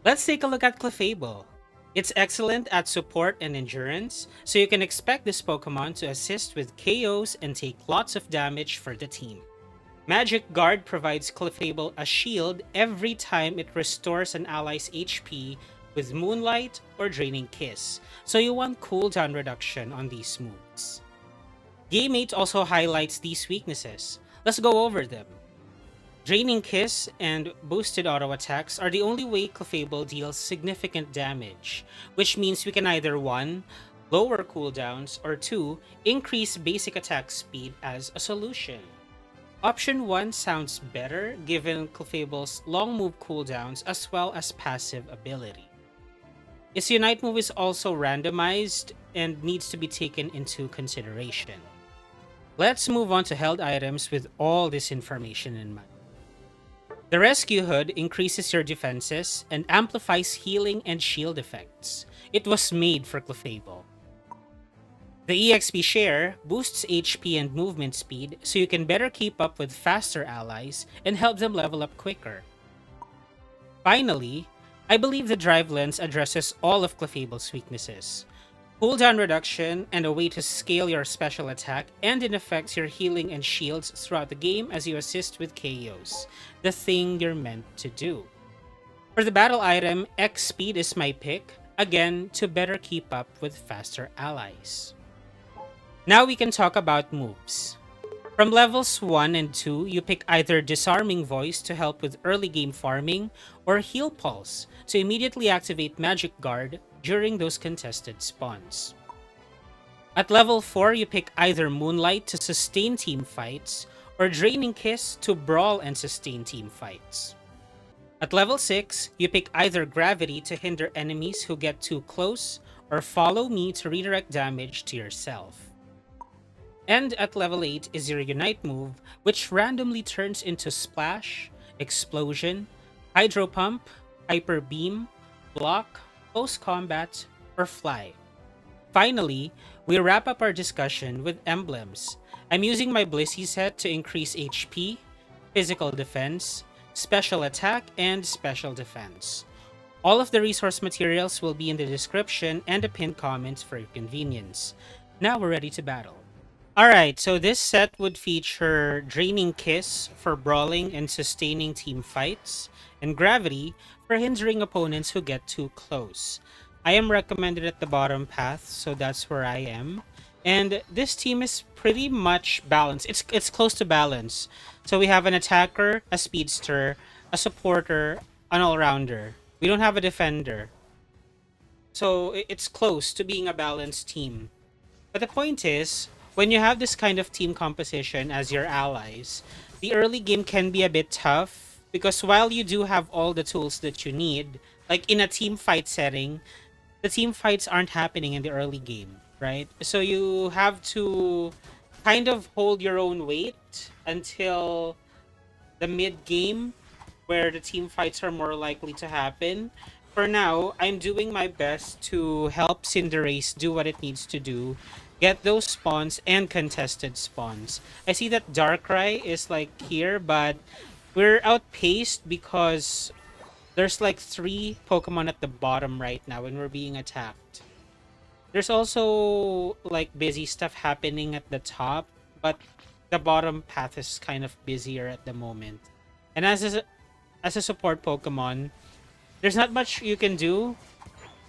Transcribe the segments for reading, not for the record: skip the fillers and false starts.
Let's take a look at Clefable. It's excellent at support and endurance, so you can expect this Pokemon to assist with KOs and take lots of damage for the team. Magic Guard provides Clefable a shield every time it restores an ally's HP with Moonlight or Draining Kiss, so you want cooldown reduction on these moves. Gamemate also highlights these weaknesses. Let's go over them. Draining Kiss and boosted auto attacks are the only way Clefable deals significant damage, which means we can either 1. Lower cooldowns, or 2. Increase basic attack speed as a solution. Option 1 sounds better given Clefable's long move cooldowns as well as passive ability. Its Unite move is also randomized and needs to be taken into consideration. Let's move on to held items with all this information in mind. The Rescue Hood increases your defenses and amplifies healing and shield effects. It was made for Clefable. The EXP Share boosts HP and movement speed so you can better keep up with faster allies and help them level up quicker. Finally, I believe the Drive Lens addresses all of Clefable's weaknesses. Cooldown reduction and a way to scale your special attack, and it affects your healing and shields throughout the game as you assist with KOs, the thing you're meant to do. For the battle item, X Speed is my pick, again to better keep up with faster allies. Now we can talk about moves. From levels 1 and 2, you pick either Disarming Voice to help with early game farming, or Heal Pulse to immediately activate Magic Guard during those contested spawns. At level 4, you pick either Moonlight to sustain team fights, or Draining Kiss to brawl and sustain team fights. At level 6, you pick either Gravity to hinder enemies who get too close, or Follow Me to redirect damage to yourself. And at level 8 is your Unite move, which randomly turns into Splash, Explosion, Hydro Pump, Hyper Beam, Block, Post-Combat, or Fly. Finally, we wrap up our discussion with Emblems. I'm using my Blissey set to increase HP, Physical Defense, Special Attack, and Special Defense. All of the resource materials will be in the description and the pinned comments for your convenience. Now we're ready to battle. Alright, so this set would feature Draining Kiss for brawling and sustaining team fights, and Gravity for hindering opponents who get too close. I am recommended at the bottom path, so that's where I am. And this team is pretty much balanced. It's close to balance. So we have an attacker, a speedster, a supporter, an all-rounder. We don't have a defender. So it's close to being a balanced team. But the point is, when you have this kind of team composition as your allies, the early game can be a bit tough because while you do have all the tools that you need, like in a team fight setting, the team fights aren't happening in the early game, right? So you have to kind of hold your own weight until the mid game where the team fights are more likely to happen. For now, I'm doing my best to help Cinderace do what it needs to do. Get those spawns and contested spawns. I see that Darkrai is like here, but we're outpaced because there's like 3 Pokemon at the bottom right now and we're being attacked. There's also like busy stuff happening at the top, but the bottom path is kind of busier at the moment. And as a support Pokemon, there's not much you can do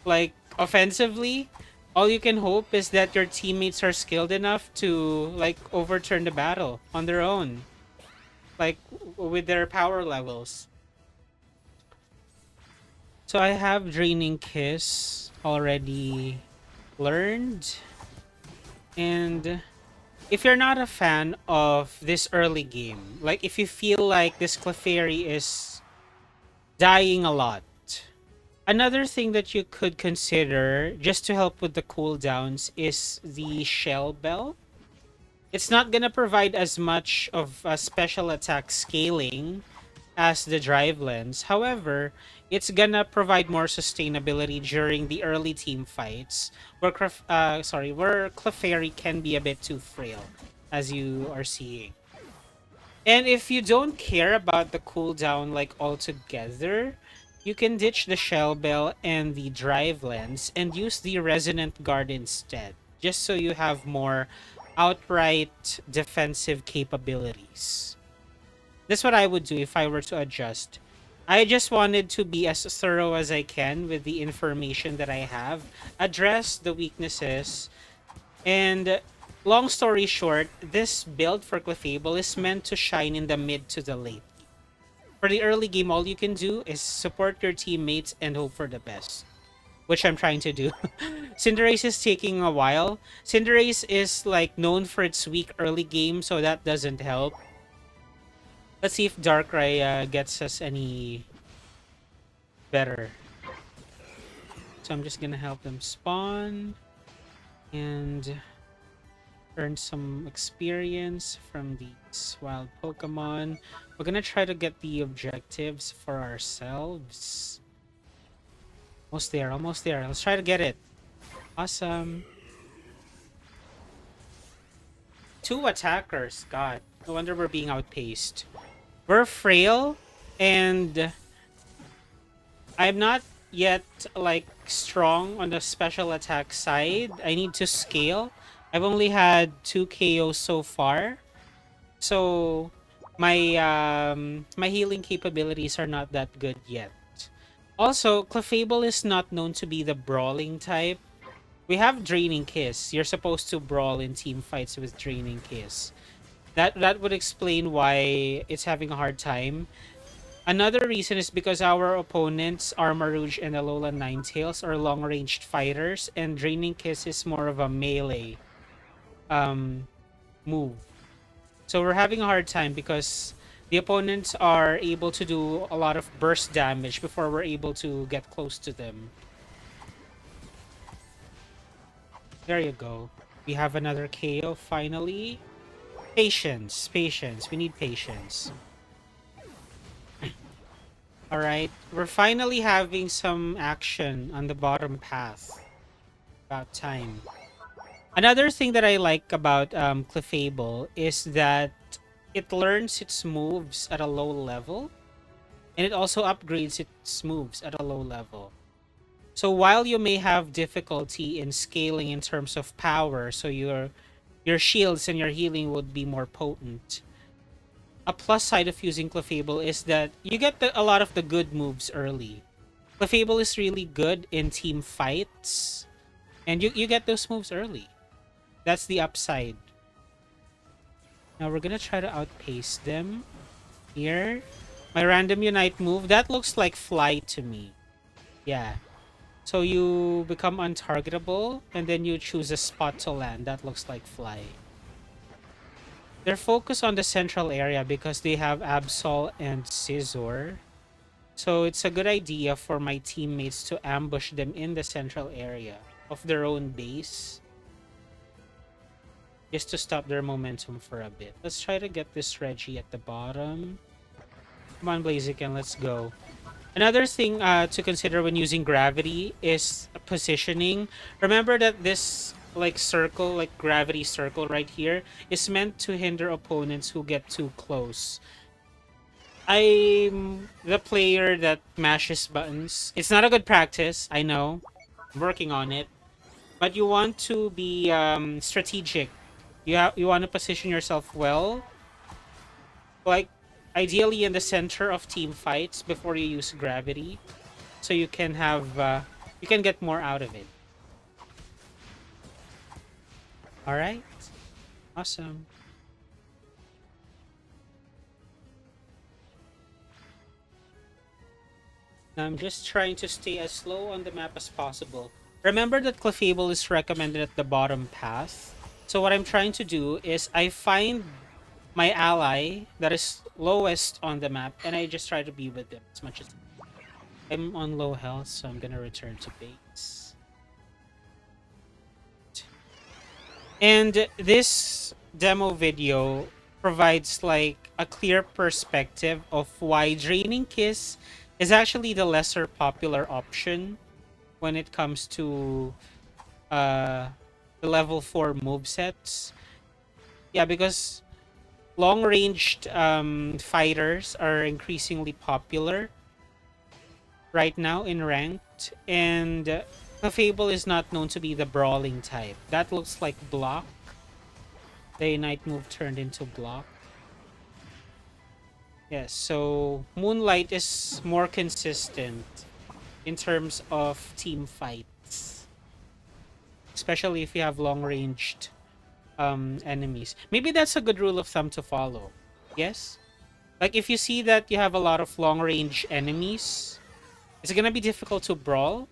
like offensively. All you can hope is that your teammates are skilled enough to like overturn the battle on their own, like with their power levels. So I have Draining Kiss already learned, and if you're not a fan of this early game, like if you feel like this Clefairy is dying a lot, another thing that you could consider just to help with the cooldowns is the Shell Bell. It's not gonna provide as much of a special attack scaling as the Drive Lens. However, it's gonna provide more sustainability during the early team fights where where Clefairy can be a bit too frail, as you are seeing. And if you don't care about the cooldown like altogether, you can ditch the Shell Bell and the Drive Lens and use the Resonant Guard instead, just so you have more outright defensive capabilities. That's what I would do if I were to adjust. I just wanted to be as thorough as I can with the information that I have, address the weaknesses, and long story short, this build for Clefable is meant to shine in the mid to the late. For the early game, all you can do is support your teammates and hope for the best, which I'm trying to do. Cinderace is taking a while. Cinderace is like known for its weak early game, so that doesn't help. Let's see if Darkrai gets us any better. So I'm just gonna help them spawn and earn some experience from these wild Pokemon. We're gonna try to get the objectives for ourselves. Almost there, almost there. Let's try to get it. Awesome. 2 attackers. God, no wonder we're being outpaced. We're frail, and I'm not yet like strong on the special attack side. I need to scale. I've only had 2 KOs so far, so my healing capabilities are not that good yet. Also, Clefable is not known to be the brawling type. We have Draining Kiss. You're supposed to brawl in team fights with Draining Kiss. That would explain why it's having a hard time. Another reason is because our opponents, Armarouge and Alola Ninetales, are long-ranged fighters, and Draining Kiss is more of a melee move. So we're having a hard time because the opponents are able to do a lot of burst damage before we're able to get close to them. There you go. We have another KO finally. Patience, patience. We need patience. Alright, we're finally having some action on the bottom path. About time. Another thing that I like about Clefable is that it learns its moves at a low level, and it also upgrades its moves at a low level. So while you may have difficulty in scaling in terms of power, so your shields and your healing would be more potent, a plus side of using Clefable is that you get a lot of the good moves early. Clefable is really good in team fights, and you get those moves early. That's the upside. Now we're gonna try to outpace them here. My random unite move, that looks like fly to me. Yeah. So you become untargetable, and then you choose a spot to land. That looks like fly. They're focused on the central area because they have Absol and Scizor. So it's a good idea for my teammates to ambush them in the central area of their own base, just to stop their momentum for a bit. Let's try to get this Reggie at the bottom. Come on, Blaziken, let's go. Another thing to consider when using Gravity is positioning. Remember that this like circle, like gravity circle right here, is meant to hinder opponents who get too close. I'm the player that mashes buttons. It's not a good practice, I know. I'm working on it. But you want to be strategic. You want to position yourself well. Like, ideally in the center of team fights before you use Gravity. So you can have, you can get more out of it. Alright. Awesome. I'm just trying to stay as slow on the map as possible. Remember that Clefable is recommended at the bottom path. So what I'm trying to do is I find my ally that is lowest on the map, and I just try to be with them as much as I'm on low health, so I'm gonna return to base. And this demo video provides like a clear perspective of why Draining Kiss is actually the lesser popular option when it comes to the level 4 movesets. Yeah, because long-ranged fighters are increasingly popular. right now in ranked, and Clefable is not known to be the brawling type. That looks like block. The Ignite move turned into block. Yes, so Moonlight is more consistent in terms of team fights, especially if you have long-ranged enemies. Maybe that's a good rule of thumb to follow. Yes? Like if you see that you have a lot of long-range enemies, it's gonna be difficult to brawl,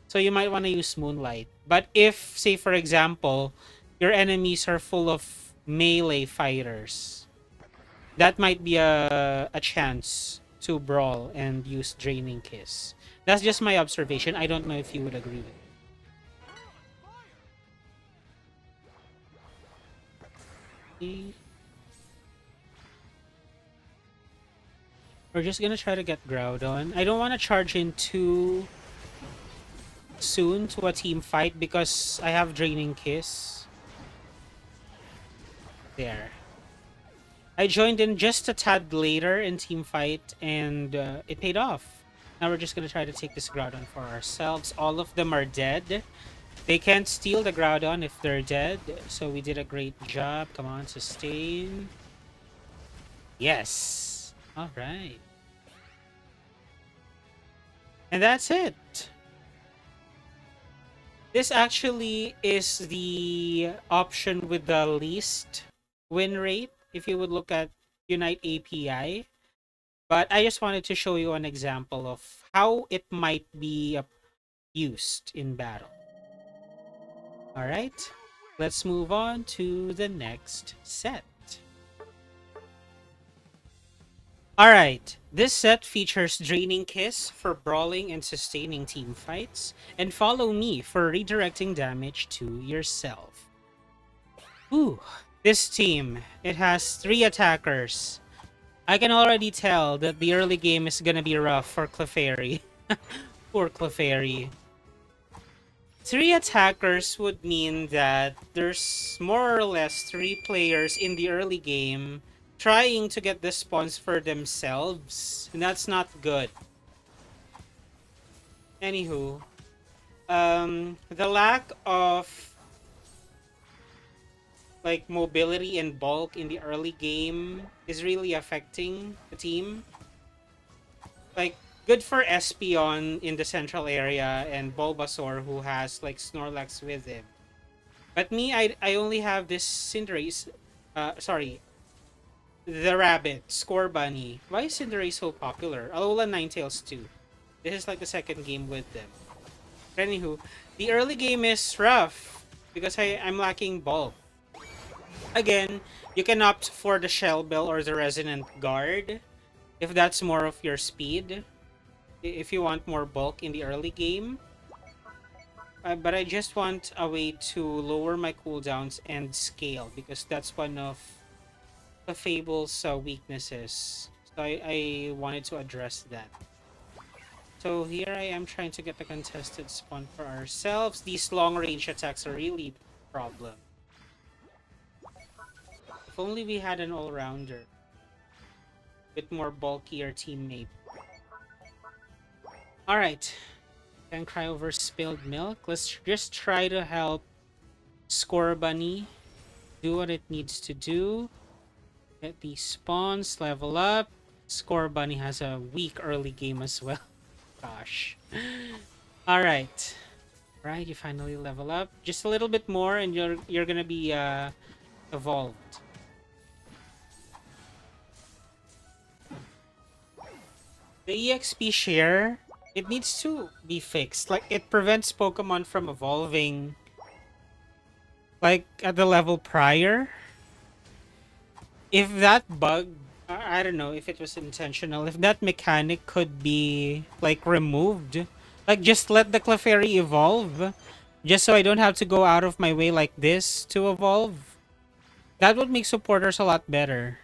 so you might want to use Moonlight. But if, say for example, your enemies are full of melee fighters, that might be a chance to brawl and use Draining Kiss. That's just my observation. I don't know if you would agree with me. We're just gonna try to get Groudon. I don't want to charge in too soon to a team fight because I have Draining Kiss. There. I joined in just a tad later in team fight and it paid off. Now we're just gonna try to take this Groudon for ourselves. All of them are dead. They can't steal the Groudon if they're dead. So we did a great job. Come on, sustain. Yes. Alright. And that's it. This actually is the option with the least win rate if you would look at Unite API. But I just wanted to show you an example of how it might be used in battle. Alright, let's move on to the next set. Alright, this set features Draining Kiss for brawling and sustaining team fights, and Follow Me for redirecting damage to yourself. Ooh, this team, it has 3 attackers. I can already tell that the early game is gonna be rough for Clefairy. Poor Clefairy. 3 attackers would mean that there's more or less 3 players in the early game trying to get the spawns for themselves, and that's not good. Anywho, the lack of like mobility and bulk in the early game is really affecting the team. Like, good for Espeon in the central area and Bulbasaur who has like Snorlax with him. But me, I only have this Cinderace, sorry, the rabbit, Score Bunny. Why is Cinderace so popular? Alola Ninetales too. This is like the second game with them. But anywho, the early game is rough because I'm lacking bulk. Again, you can opt for the Shell Bell or the Resonant Guard if that's more of your speed. If you want more bulk in the early game. But I just want a way to lower my cooldowns and scale because that's one of the Fable's weaknesses. So I wanted to address that. So here I am trying to get the contested spawn for ourselves. These long range attacks are really a problem. If only we had an all-rounder. Bit more bulkier teammate. Alright. Can't cry over spilled milk. Let's just try to help Score Bunny do what it needs to do. Get these spawns, level up. Score Bunny has a weak early game as well. Gosh. Alright. Right, you finally level up. Just a little bit more and you're gonna be evolved. The EXP share, it needs to be fixed. Like, it prevents Pokemon from evolving like at the level prior. If that bug, I don't know if it was intentional, if that mechanic could be like removed, like just let the Clefairy evolve, just so I don't have to go out of my way like this to evolve, that would make supporters a lot better.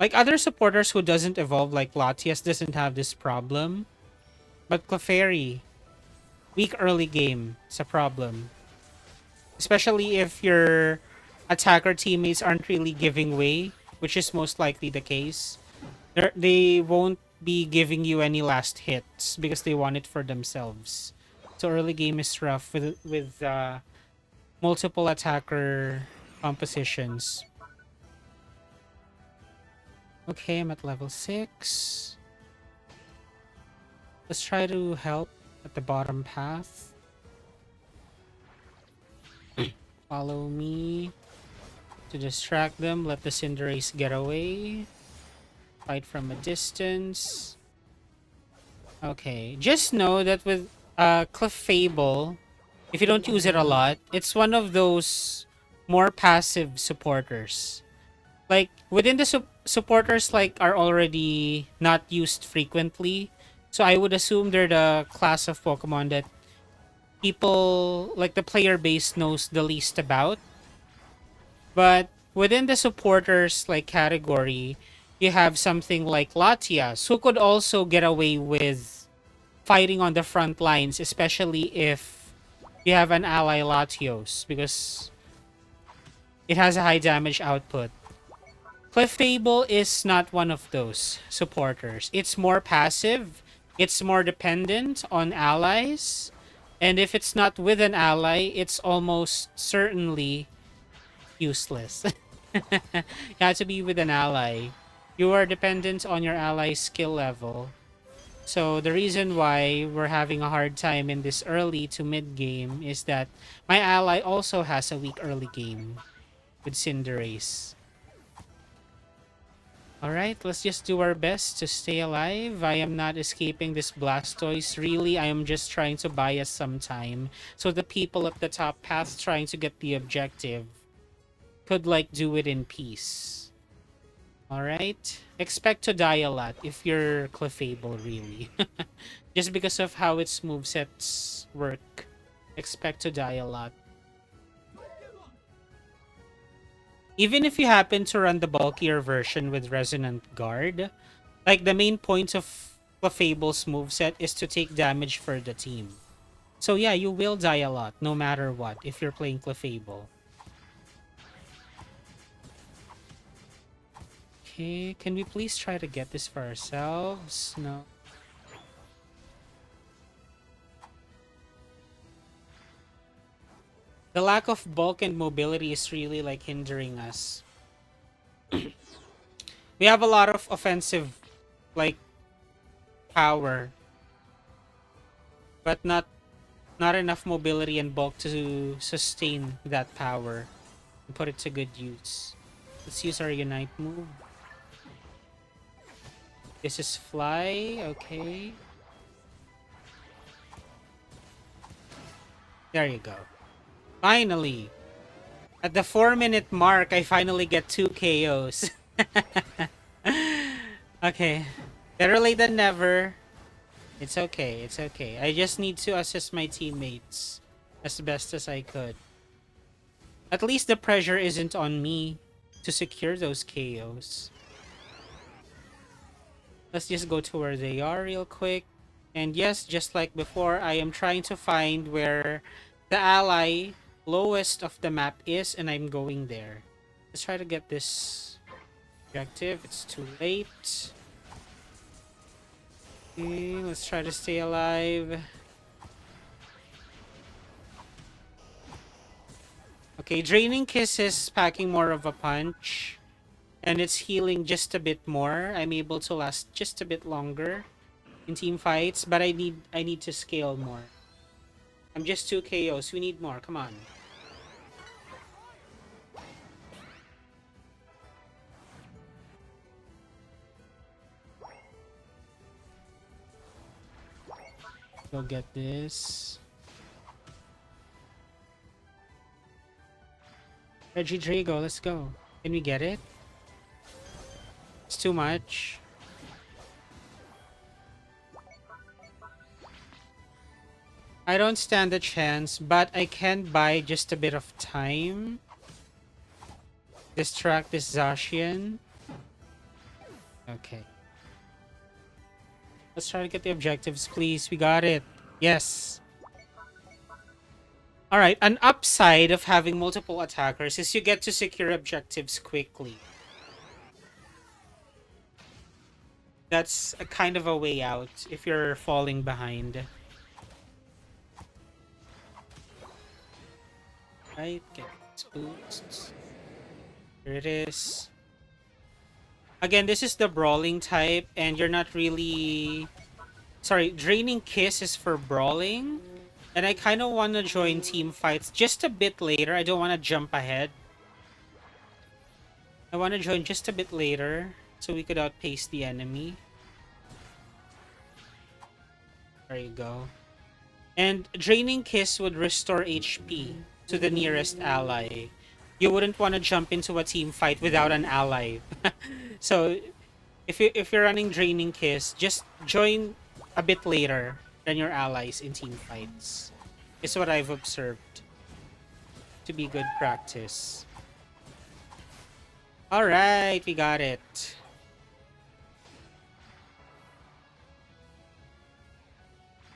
Like other supporters who doesn't evolve, like Latias doesn't have this problem, but Clefairy, weak early game, it's a problem. Especially if your attacker teammates aren't really giving way, which is most likely the case. They won't be giving you any last hits because they want it for themselves. So early game is rough with multiple attacker compositions. Okay, I'm at level 6. Let's try to help at the bottom path. Follow me to distract them. Let the Cinderace get away. Fight from a distance. Okay, just know that with Clefable, if you don't use it a lot, it's one of those more passive supporters. Like within the supporters like are already not used frequently, so I would assume they're the class of Pokemon that people like the player base knows the least about. But within the supporters like category, you have something like Latias who could also get away with fighting on the front lines, especially if you have an ally Latios because it has a high damage output. Clefable is not one of those supporters. It's more passive. It's more dependent on allies. And if it's not with an ally, it's almost certainly useless. You have to be with an ally. You are dependent on your ally's skill level. So the reason why we're having a hard time in this early to mid game is that my ally also has a weak early game with Cinderace. Alright, let's just do our best to stay alive. I am not escaping this Blastoise. Really, I am just trying to buy us some time. So the people at the top path trying to get the objective could, like, do it in peace. Alright? Expect to die a lot if you're Clefable, really. Just because of how its movesets work. Expect to die a lot. Even if you happen to run the bulkier version with Resonant Guard, like the main point of Clefable's moveset is to take damage for the team. So yeah, you will die a lot, no matter what, if you're playing Clefable. Okay, can we please try to get this for ourselves? No. The lack of bulk and mobility is really like hindering us. We have a lot of offensive like power, but not enough mobility and bulk to sustain that power and put it to good use. Let's use our Unite move. This is Fly, okay. There you go. Finally! At the 4-minute mark, I finally get 2 KOs. Okay. Better late than never. It's okay, it's okay. I just need to assist my teammates as best as I could. At least the pressure isn't on me to secure those KOs. Let's just go to where they are real quick. And yes, just like before, I am trying to find where the ally lowest of the map is, and I'm going there. Let's try to get this objective. It's too late. Okay, let's try to stay alive. Okay, Draining Kiss is packing more of a punch, and it's healing just a bit more. I'm able to last just a bit longer in team fights, but I need to scale more. I'm just 2 KOs. We need more. Come on. Go get this. Regidrago, let's go. Can we get it? It's too much. I don't stand a chance, but I can buy just a bit of time. Distract this Zacian. Okay. Let's try to get the objectives, please. We got it. Yes. Alright, an upside of having multiple attackers is you get to secure objectives quickly. That's a kind of a way out if you're falling behind. Right, get these boosts. Here it is. Again, this is the brawling type, and you're not really... Sorry, Draining Kiss is for brawling. And I kind of want to join team fights just a bit later. I don't want to jump ahead. I want to join just a bit later so we could outpace the enemy. There you go. And Draining Kiss would restore HP to the nearest ally. You wouldn't want to jump into a team fight without an ally. So if you're running Draining Kiss, just join a bit later than your allies in team fights. Is what I've observed to be good practice. Alright, we got it.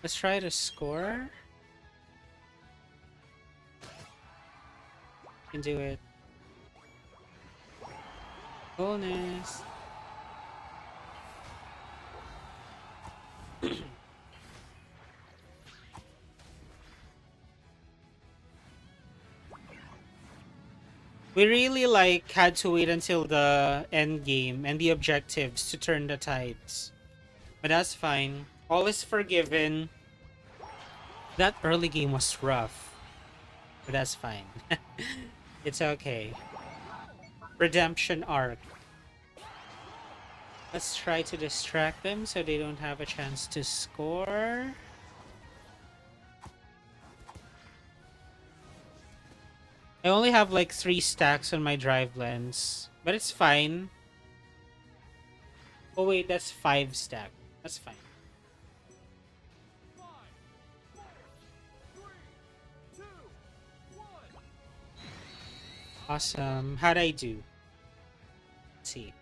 Let's try to score. Can do it. Bonus. We really had to wait until the end game and the objectives to turn the tides. But that's fine. All is forgiven. That early game was rough. But that's fine. It's okay. Redemption arc. Let's try to distract them so they don't have a chance to score. I only have 3 stacks on my drive lens, but it's fine. Oh wait, that's 5 stack. That's fine. Awesome. How'd I do? Let's see.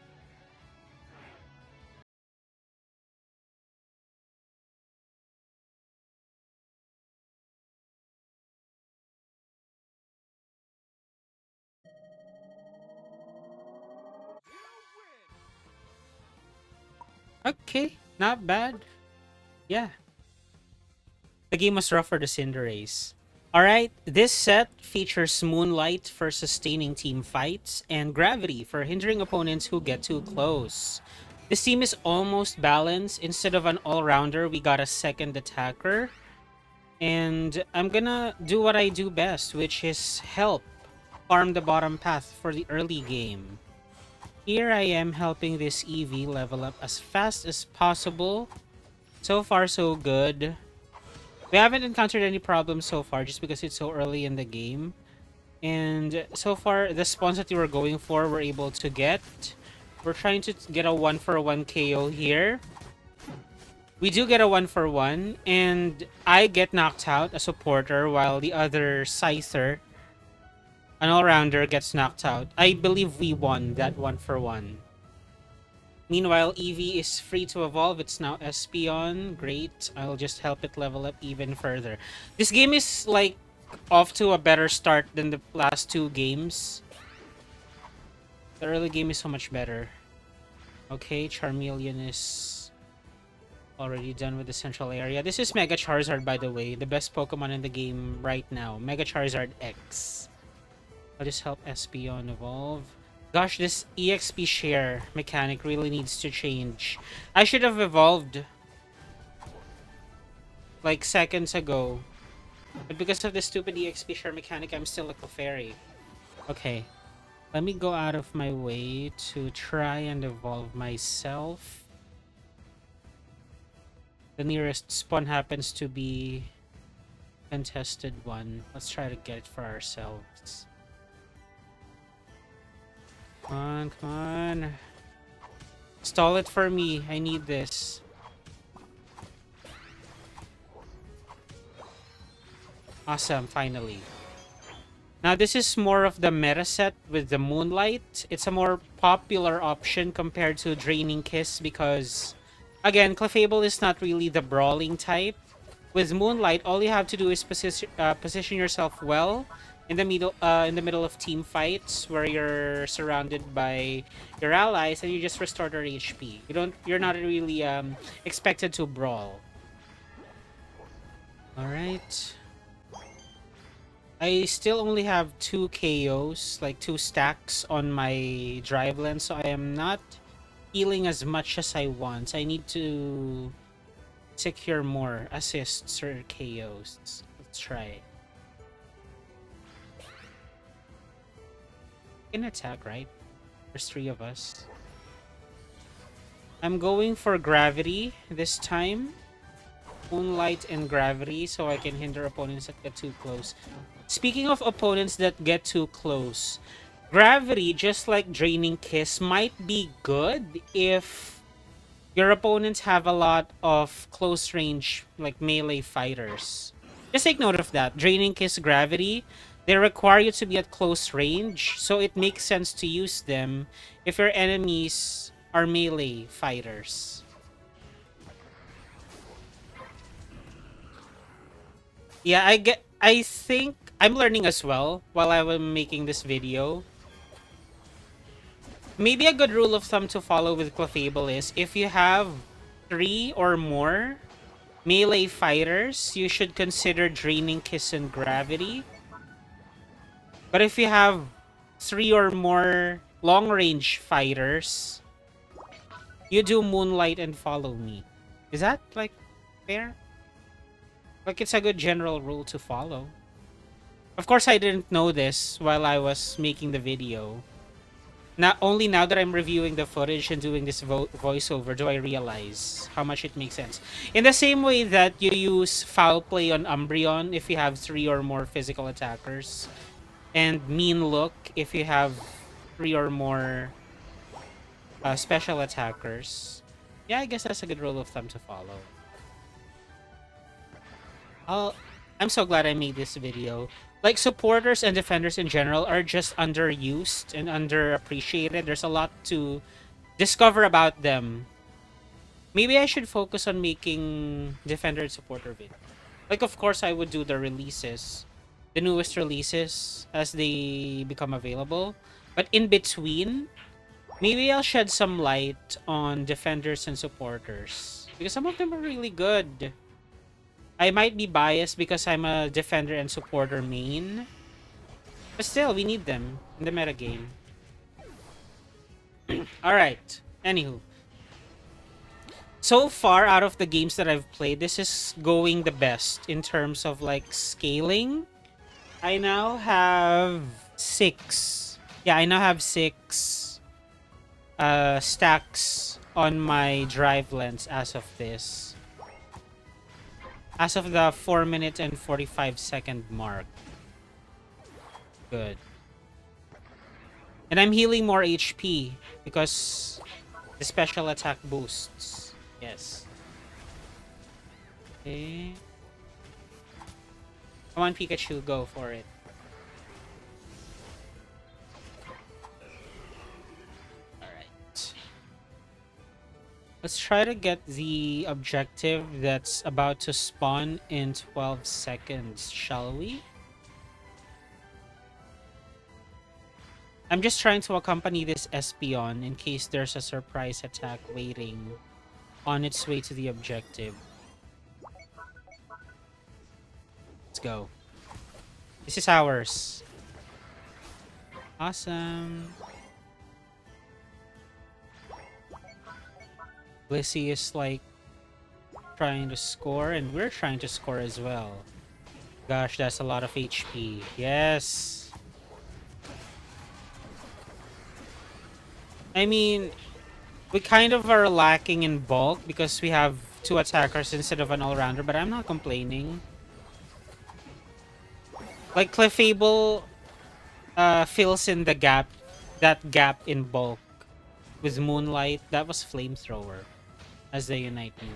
Okay, not bad. Yeah. The game was rough for the Cinderace. Alright, this set features Moonlight for sustaining team fights and Gravity for hindering opponents who get too close. This team is almost balanced. Instead of an all-rounder, we got a second attacker. And I'm gonna do what I do best, which is help farm the bottom path for the early game. Here I am helping this EV level up as fast as possible. So far, so good. We haven't encountered any problems so far just because it's so early in the game. And so far, the spawns that we were going for, we're able to get. We're trying to get a 1-for-1 KO here. We do get a 1-for-1, and I get knocked out, a supporter, while the other Scyther, an all-rounder, gets knocked out. I believe we won that 1-for-1. Meanwhile, Eevee is free to evolve. It's now Espeon. Great. I'll just help it level up even further. This game is off to a better start than the last 2 games. The early game is so much better. Okay, Charmeleon is already done with the central area. This is Mega Charizard, by the way. The best Pokemon in the game right now. Mega Charizard X. I'll just help Espeon evolve. Gosh, this EXP share mechanic really needs to change. I should have evolved seconds ago. But because of the stupid EXP share mechanic, I'm still a Clefairy. Okay. Let me go out of my way to try and evolve myself. The nearest spawn happens to be contested one. Let's try to get it for ourselves. Come on, come on. Stall it for me. I need this. Awesome, finally. Now, this is more of the meta set with the Moonlight. It's a more popular option compared to Draining Kiss because, again, Clefable is not really the brawling type. With Moonlight, all you have to do is position yourself well in the middle of team fights where you're surrounded by your allies and you just restore their HP. You're not really expected to brawl. All right. I still only have 2 KOs, like 2 stacks on my drive lens, so I am not healing as much as I want. I need to secure more assists or KOs. Let's try. Can attack, right? There's 3 of us. I'm going for Gravity this time. Moonlight and Gravity, so I can hinder opponents that get too close. Speaking of opponents that get too close, Gravity, just like Draining Kiss, might be good if your opponents have a lot of close range, like melee fighters. Just take note of that. Draining Kiss, Gravity, they require you to be at close range, so it makes sense to use them if your enemies are melee fighters. Yeah, I think I'm learning as well while I was making this video. Maybe a good rule of thumb to follow with Clefable is if you have 3 or more melee fighters, you should consider Draining Kiss and Gravity. But if you have 3 or more long-range fighters, you do Moonlight and Follow Me. Is that, like, fair? Like, it's a good general rule to follow. Of course, I didn't know this while I was making the video. Not only now that I'm reviewing the footage and doing this voiceover do I realize how much it makes sense. In the same way that you use Foul Play on Umbreon if you have 3 or more physical attackers, and Mean Look if you have 3 or more special attackers. Yeah, I guess that's a good rule of thumb to follow. I'm so glad I made this video. Like, supporters and defenders in general are just underused and underappreciated. There's a lot to discover about them. Maybe I should focus on making defender and supporter videos. Like, of course, I would do the releases, the newest releases as they become available. But in between, maybe I'll shed some light on defenders and supporters, because some of them are really good. I might be biased because I'm a defender and supporter main, but still, we need them in the metagame. Alright, anywho. So far, out of the games that I've played, this is going the best in terms of, like, scaling. I now have 6. Yeah, I now have 6 stacks on my drive lens as of this. As of the 4-minute and 45-second mark. Good. And I'm healing more HP because the special attack boosts. Yes. Okay. Come on, Pikachu, go for it. Alright. Let's try to get the objective that's about to spawn in 12 seconds, shall we? I'm just trying to accompany this Espeon in case there's a surprise attack waiting on its way to the objective. Let's go. This is ours. Awesome. Blissey is like trying to score, and we're trying to score as well. Gosh, that's a lot of HP. Yes. I mean, we kind of are lacking in bulk because we have 2 attackers instead of an all-rounder, but I'm not complaining. Like, Clefable fills in the gap, that gap in bulk with Moonlight. That was Flamethrower as the Unite move.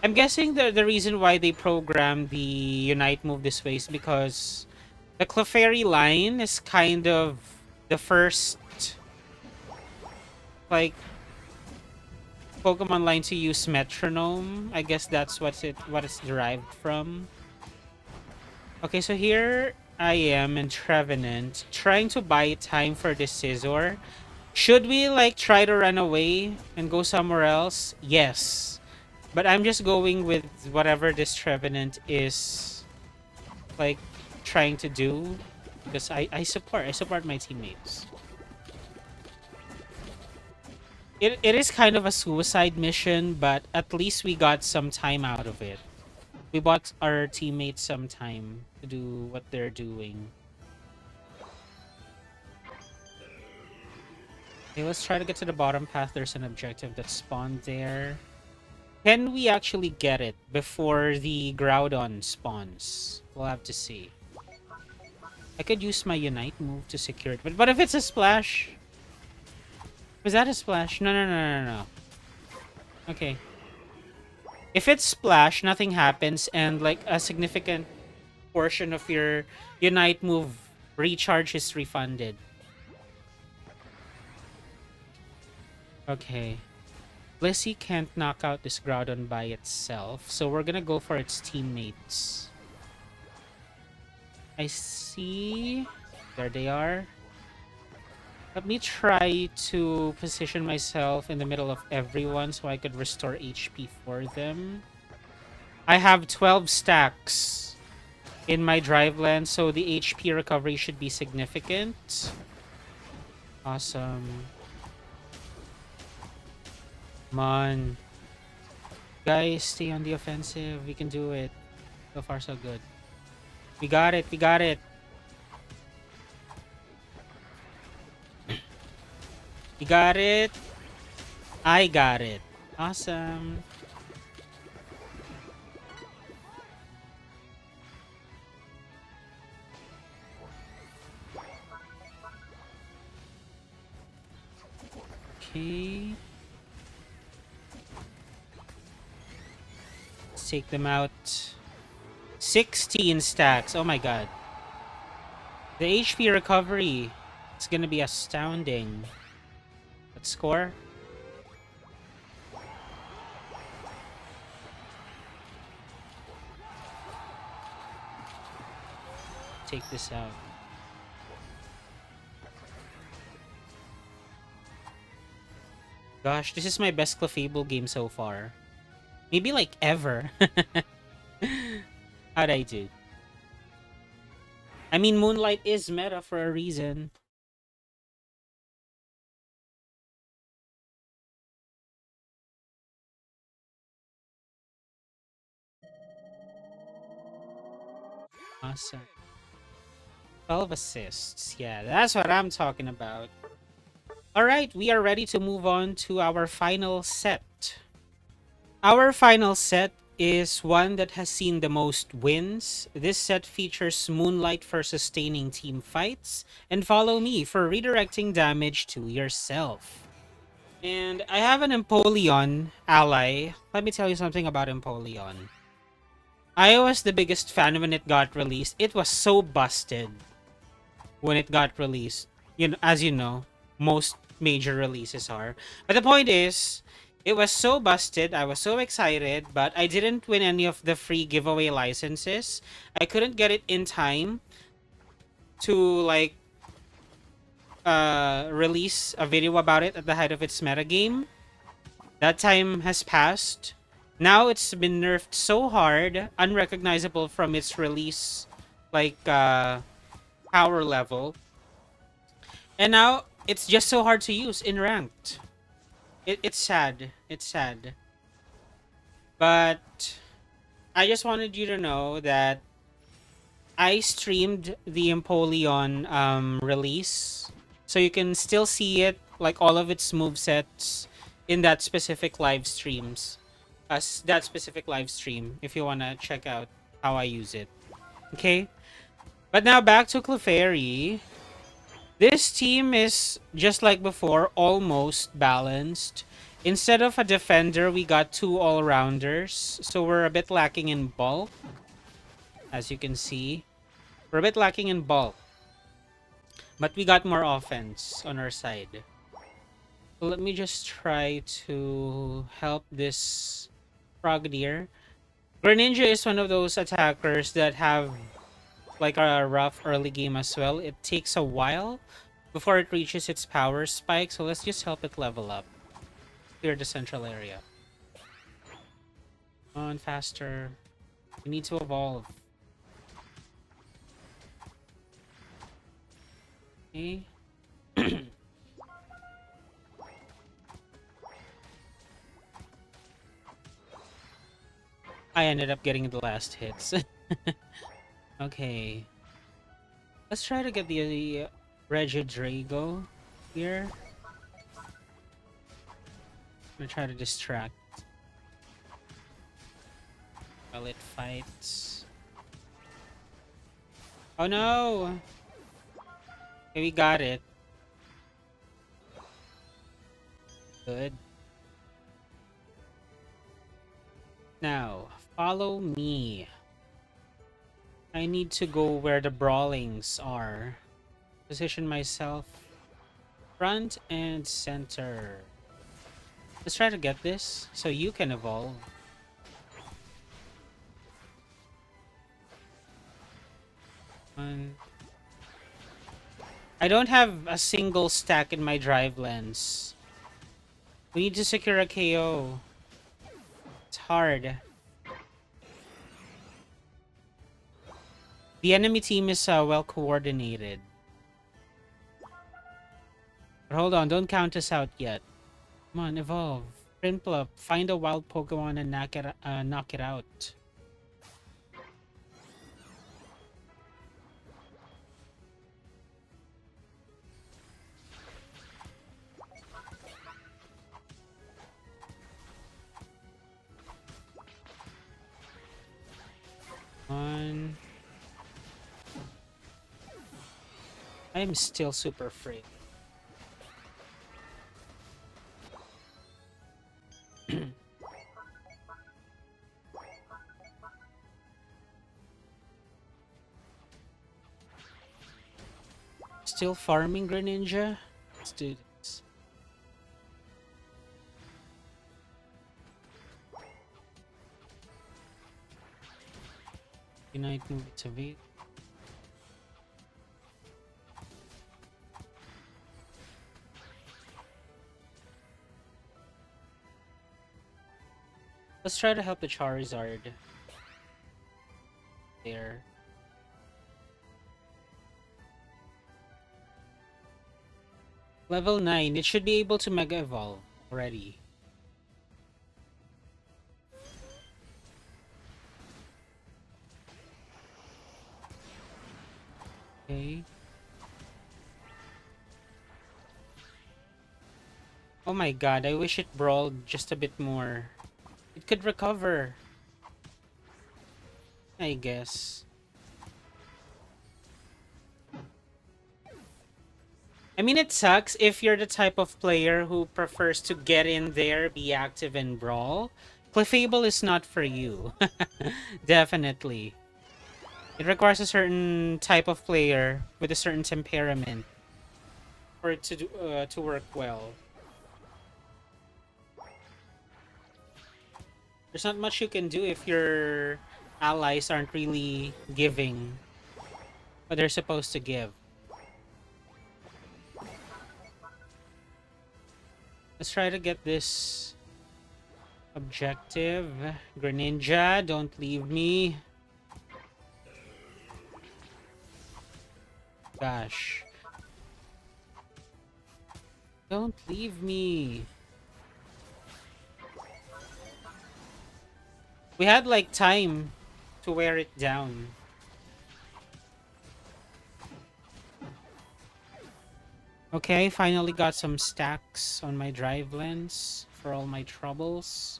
I'm guessing the reason why they programmed the Unite move this way is because the Clefairy line is kind of the first, like, Pokemon line to use Metronome. I guess that's what it's derived from. Okay, so here I am in Trevenant, trying to buy time for this Scizor. Should we like try to run away and go somewhere else? Yes. But I'm just going with whatever this Trevenant is like trying to do because I support my teammates. It is kind of a suicide mission, but at least we got some time out of it. We bought our teammates some time to do what they're doing. Okay, let's try to get to the bottom path. There's an objective that spawned there. Can we actually get it before the Groudon spawns? We'll have to see. I could use my Unite move to secure it, but if it's a splash? Was that a splash? No. Okay. If it's splash, nothing happens, and like a significant portion of your Unite move recharge is refunded. Okay. Blissey can't knock out this Groudon by itself, so we're gonna go for its teammates. I see. There they are. Let me try to position myself in the middle of everyone so I could restore HP for them. I have 12 stacks in my drive land, so the HP recovery should be significant. Awesome. Come on. Guys, stay on the offensive. We can do it. So far, so good. We got it. We got it. You got it. I got it. Awesome. Okay. Let's take them out. 16 stacks. Oh my god. The HP recovery is gonna be astounding. Let's score. Take this out. Gosh, this is my best Clefable game so far. Maybe like ever. How'd I do? I mean, Moonlight is meta for a reason. Awesome. 12 assists. Yeah, that's what I'm talking about. Alright, we are ready to move on to our final set. Our final set is one that has seen the most wins. This set features Moonlight for sustaining team fights, and Follow Me for redirecting damage to yourself. And I have an Empoleon ally. Let me tell you something about Empoleon. I was the biggest fan when it got released. It was so busted when it got released. You know, as you know, most major releases are. But the point is, it was so busted. I was so excited, but I didn't win any of the free giveaway licenses. I couldn't get it in time to like release a video about it at the height of its metagame. That time has passed. Now it's been nerfed so hard, unrecognizable from its release, like, power level. And now, it's just so hard to use in ranked. It's sad. It's sad. But, I just wanted you to know that I streamed the Empoleon release. So you can still see it, like all of its movesets, in that specific live streams. That specific live stream if you want to check out how I use it. Okay? But now back to Clefairy. This team is, just like before, almost balanced. Instead of a defender, we got 2 all-rounders. So we're a bit lacking in bulk. As you can see. We're a bit lacking in bulk. But we got more offense on our side. So let me just try to help this Frogadier. Greninja is one of those attackers that have like a rough early game as well. It takes a while before it reaches its power spike, so let's just help it level up. Clear the central area. Come on, faster. We need to evolve. Okay. I ended up getting the last hits. Okay. Let's try to get the Regidrago here. I'm gonna try to distract while it fights. Oh no! Okay, we got it. Good. Now, follow me. I need to go where the brawlings are. Position myself front and center. Let's try to get this so you can evolve. I don't have a single stack in my drive lens. We need to secure a KO. It's hard. The enemy team is well coordinated. But hold on, don't count us out yet. Come on, evolve. Prinplup, find a wild Pokemon and knock it out. On. I am still super free. Still farming Greninja? Let's do this. Unite, move it to V. Let's try to help the Charizard. There. Level 9. It should be able to Mega Evolve already. Okay. Oh my god, I wish it brawled just a bit more. It could recover. I guess. I mean, it sucks if you're the type of player who prefers to get in there, be active, and brawl. Clefable is not for you. Definitely. It requires a certain type of player with a certain temperament for it to work well. There's not much you can do if your allies aren't really giving what they're supposed to give. Let's try to get this objective. Greninja, don't leave me. Gosh. Don't leave me. We had like time to wear it down. Okay, finally got some stacks on my drive lens for all my troubles.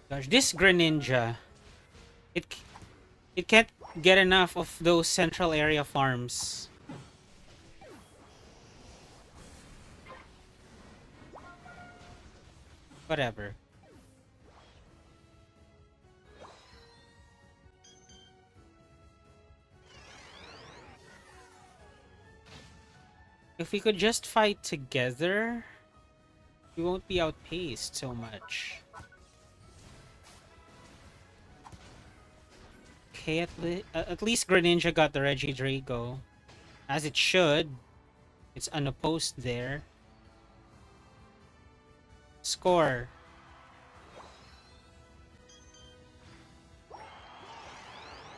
Gosh, this Greninja, it it can't get enough of those central area farms. Whatever. If we could just fight together, we won't be outpaced so much. Okay, at least Greninja got the Regidrago. As it should. It's unopposed there. Score.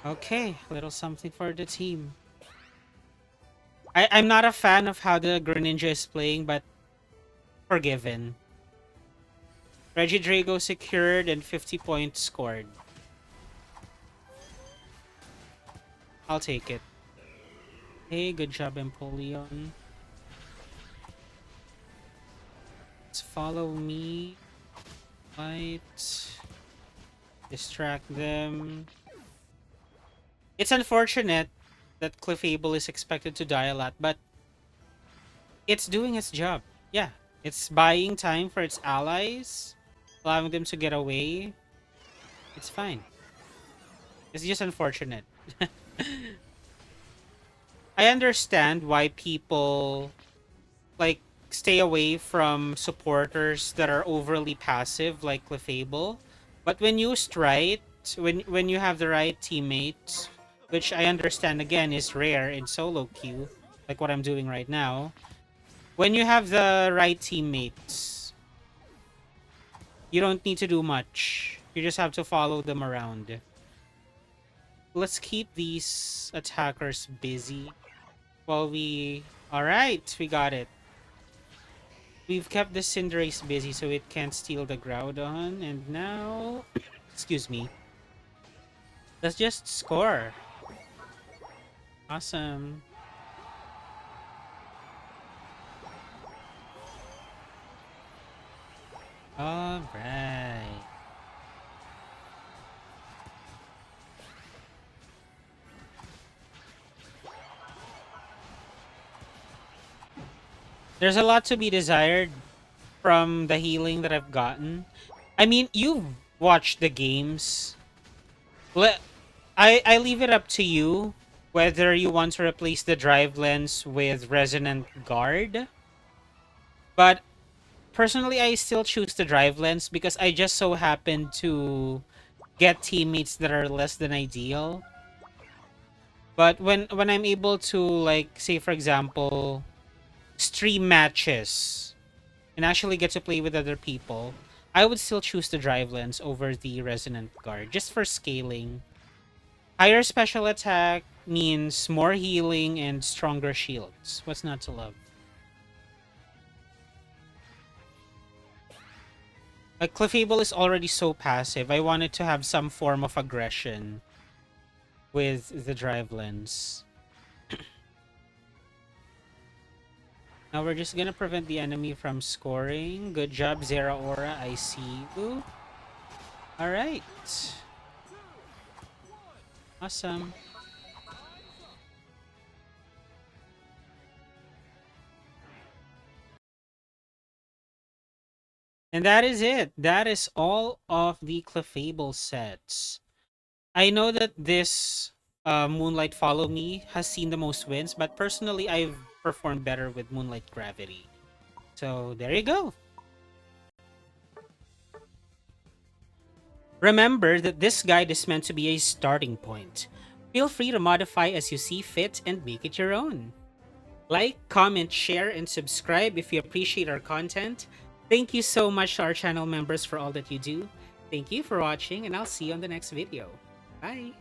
Okay, a little something for the team. I'm not a fan of how the Greninja is playing, but forgiven. Regidrago secured and 50 points scored. I'll take it. Hey, good job, Empoleon. Let's follow me. Fight. Distract them. It's unfortunate that Clefable is expected to die a lot, but it's doing its job. Yeah, it's buying time for its allies, allowing them to get away. It's fine. It's just unfortunate. I understand why people like stay away from supporters that are overly passive like Clefable, but when used right, when you have the right teammates, which I understand again is rare in solo queue, like what I'm doing right now. When you have the right teammates, you don't need to do much. You just have to follow them around. Let's keep these attackers busy while we... Alright, we got it. We've kept the Cinderace busy so it can't steal the Groudon, and now... Excuse me. Let's just score. Awesome. Alright. There's a lot to be desired from the healing that I've gotten. I mean, you've watched the games. I leave it up to you whether you want to replace the drive lens with Resonant Guard. But personally, I still choose the drive lens because I just so happen to get teammates that are less than ideal. But when I'm able to, like, say for example, stream matches and actually get to play with other people, I would still choose the drive lens over the Resonant Guard just for scaling. Higher special attack means more healing and stronger shields. What's not to love? Like, Clefable is already so passive. I wanted to have some form of aggression with the drive lens. Now we're just gonna prevent the enemy from scoring. Good job, Zeraora. I see you. Alright. Awesome. And that is it. That is all of the Clefable sets. I know that this Moonlight Follow Me has seen the most wins, but personally, I've performed better with Moonlight Gravity. So there you go. Remember that this guide is meant to be a starting point. Feel free to modify as you see fit and make it your own. Like, comment, share, and subscribe if you appreciate our content. Thank you so much to our channel members for all that you do. Thank you for watching, and I'll see you on the next video. Bye!